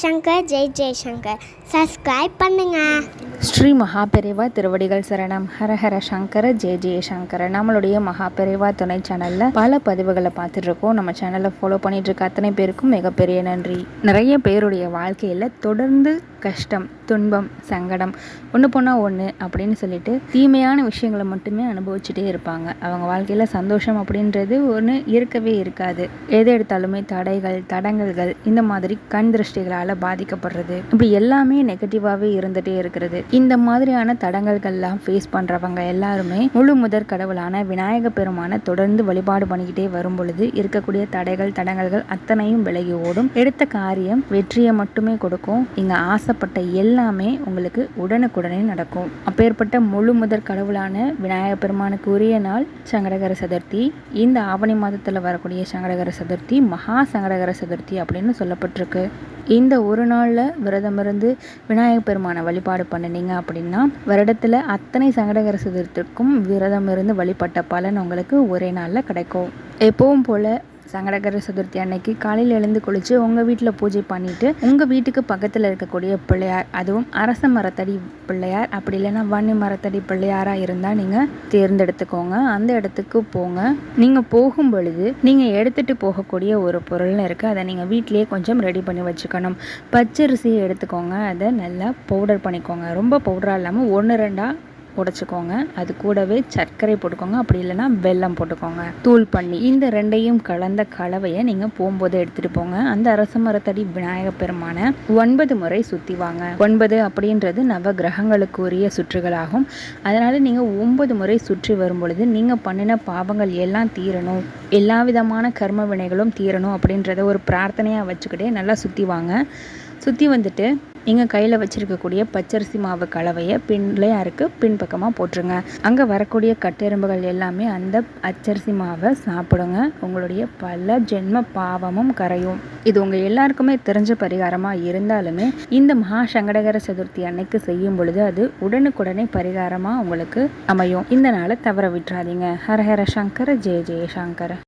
Shankar Jai Jaishankar subscribe பண்ணுங்க. ஸ்ரீ மகாபெரிவா திருவடிகள் சரணம். ஹரஹர சங்கர ஜெய ஜெயசங்கர. நம்மளுடைய மகாபெரிவா துணை சேனலில் பல பதிவுகளை பார்த்துட்டு இருக்கோம். நம்ம சேனலை ஃபாலோ பண்ணிட்டு இருக்க அத்தனை பேருக்கும் மிகப்பெரிய நன்றி. நிறைய பேருடைய வாழ்க்கையில் தொடர்ந்து கஷ்டம், துன்பம், சங்கடம், ஒன்று போனால் ஒன்று அப்படின்னு சொல்லிட்டு தீமையான விஷயங்களை மட்டுமே அனுபவிச்சுட்டே இருப்பாங்க. அவங்க வாழ்க்கையில் சந்தோஷம் அப்படின்றது ஒன்று இருக்கவே இருக்காது. எதை எடுத்தாலுமே தடைகள், தடங்கல்கள், இந்த மாதிரி கண் திருஷ்டிகளால் பாதிக்கப்படுறது, இப்படி எல்லாமே நெகட்டிவாகவே இருந்துகிட்டே இருக்கிறது. இந்த மாதிரியான தடங்கல்கள்லாம் ஃபேஸ் பண்ணுறவங்க எல்லாருமே முழு முதற் கடவுளான விநாயக பெருமானை தொடர்ந்து வழிபாடு பண்ணிக்கிட்டே வரும் பொழுது இருக்கக்கூடிய தடைகள், தடங்கல்கள் அத்தனையும் விலகி ஓடும். எடுத்த காரியம் வெற்றியை மட்டுமே கொடுக்கும். இங்கே ஆசைப்பட்ட எல்லாமே உங்களுக்கு உடனுக்குடனே நடக்கும். அப்பேற்பட்ட முழு முதற் கடவுளான விநாயக பெருமானுக்கு உரிய நாள் சங்கடகர சதுர்த்தி. இந்த ஆவணி மாதத்தில் வரக்கூடிய சங்கடகர சதுர்த்தி மகா சங்கடகர சதுர்த்தி அப்படின்னு சொல்லப்பட்டிருக்கு. இந்த ஒரு நாளில் விரதம் இருந்து விநாயக பெருமானை வழிபாடு பண்ணினீங்க அப்படின்னா வருடத்தில் அத்தனை சங்கடகர சதுர்த்திக்கும் விரதம் இருந்து வழிபட்ட பலன் உங்களுக்கு ஒரே நாளில் கிடைக்கும். எப்பவும் போல் சங்கடகர சதுர்த்தி அன்னைக்கு காலையில் எழுந்து குளித்து உங்கள் வீட்டில் பூஜை பண்ணிவிட்டு உங்கள் வீட்டுக்கு பக்கத்தில் இருக்கக்கூடிய பிள்ளையார், அதுவும் அரச மரத்தடி பிள்ளையார், அப்படி இல்லைன்னா வன்னி மரத்தடி பிள்ளையாராக இருந்தால் நீங்கள் தேர்ந்தெடுத்துக்கோங்க. அந்த இடத்துக்கு போங்க. நீங்கள் போகும் பொழுது நீங்கள் எடுத்துகிட்டு போகக்கூடிய ஒரு பொருள்னு இருக்குது. அதை நீங்கள் வீட்டிலேயே கொஞ்சம் ரெடி பண்ணி வச்சுக்கணும். பச்சரிசியை எடுத்துக்கோங்க. அதை நல்லா பவுடர் பண்ணிக்கோங்க. ரொம்ப பவுடராக இல்லாமல் 1-2 உடைச்சிக்கோங்க. அது கூடவே சர்க்கரை போட்டுக்கோங்க. அப்படி இல்லைன்னா வெல்லம் போட்டுக்கோங்க தூள் பண்ணி. இந்த ரெண்டையும் கலந்த கலவையை நீங்கள் போகும்போது எடுத்துகிட்டு போங்க. அந்த அரச மரத்தடி விநாயக பெருமானை 9 முறை சுற்றி வாங்க. 9 அப்படின்றது நவ கிரகங்களுக்கு உரிய சுற்றுகளாகும். அதனால் நீங்கள் 9 முறை சுற்றி வரும் பொழுது நீங்கள் பண்ணின பாவங்கள் எல்லாம் தீரணும், எல்லா விதமான கர்ம வினைகளும் தீரணும் அப்படின்றத ஒரு பிரார்த்தனையாக வச்சுக்கிட்டே நல்லா சுற்றி வாங்க. சுற்றி வந்துட்டு நீங்கள் கையில் வச்சுருக்கக்கூடிய பச்சரிசி மாவு கலவையை பிள்ளையாருக்கு பின்பக்கமாக போட்டுருங்க. அங்கே வரக்கூடிய கட்டெரும்புகள் எல்லாமே அந்த பச்சரிசி மாவை சாப்பிடுங்க. உங்களுடைய பல ஜென்ம பாவமும் கரையும். இது உங்கள் எல்லாருக்குமே தெரிஞ்ச பரிகாரமாக இருந்தாலுமே இந்த மகா சங்கடகர சதுர்த்தி அன்னைக்கு செய்யும் பொழுது அது உடனுக்குடனே பரிகாரமாக உங்களுக்கு அமையும். இந்த நாளை தவற விட்டுறாதீங்க. ஹரஹர சங்கர ஜெய ஜெய சங்கர.